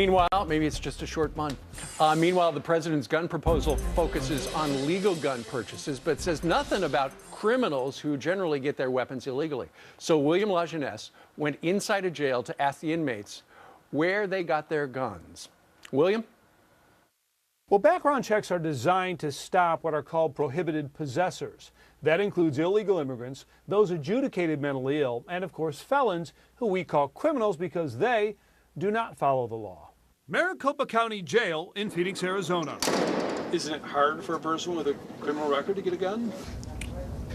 Meanwhile, maybe it's just a short month. Meanwhile, the president's gun proposal focuses on legal gun purchases, but says nothing about criminals who generally get their weapons illegally. So William Lajeunesse went inside a jail to ask the inmates where they got their guns. William? Well, background checks are designed to stop what are called prohibited possessors. That includes illegal immigrants, those adjudicated mentally ill, and of course felons, who we call criminals because they do not follow the law. Maricopa County Jail in Phoenix, Arizona. Isn't it hard for a person with a criminal record to get a gun?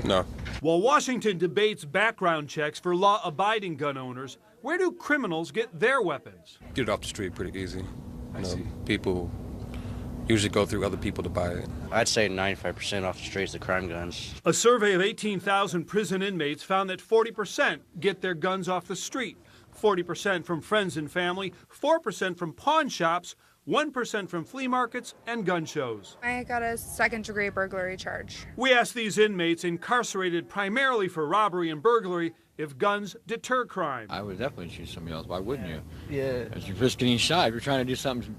No. While Washington debates background checks for law-abiding gun owners, where do criminals get their weapons? Get it off the street pretty easy. People usually go through other people to buy it. I'd say 95% off the streets, the crime guns. A survey of 18,000 prison inmates found that 40% get their guns off the street, 40% from friends and family, 4% from pawn shops, 1% from flea markets and gun shows. I got a second-degree burglary charge. We asked these inmates, incarcerated primarily for robbery and burglary, if guns deter crime. I would definitely shoot somebody else. Why wouldn't you? Yeah. As you're risking getting shot. If you're trying to do something,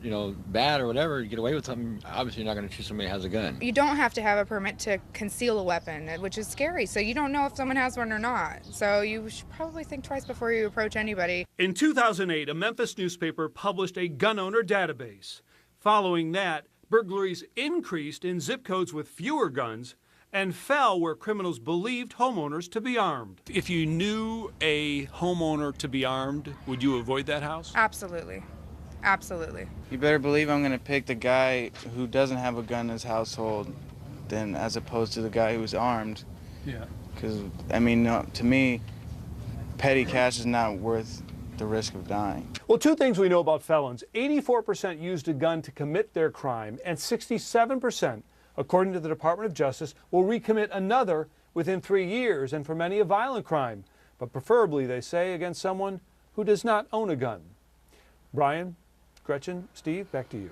bad or whatever, you get away with something, obviously you're not going to shoot somebody who has a gun. You don't have to have a permit to conceal a weapon, which is scary. So you don't know if someone has one or not. So you should probably think twice before you approach anybody. In 2008, a Memphis newspaper published a gun owner database. Following that, burglaries increased in zip codes with fewer guns and fell where criminals believed homeowners to be armed. If you knew a homeowner to be armed, would you avoid that house? Absolutely. Absolutely. You better believe I'm going to pick the guy who doesn't have a gun in his household than as opposed to the guy who's armed. Yeah. Because, to me, petty cash is not worth the risk of dying. Well, two things we know about felons. 84% used a gun to commit their crime, and 67%, according to the Department of Justice, will recommit another within 3 years, and for many a violent crime, but preferably, they say, against someone who does not own a gun. Brian, Gretchen, Steve, back to you.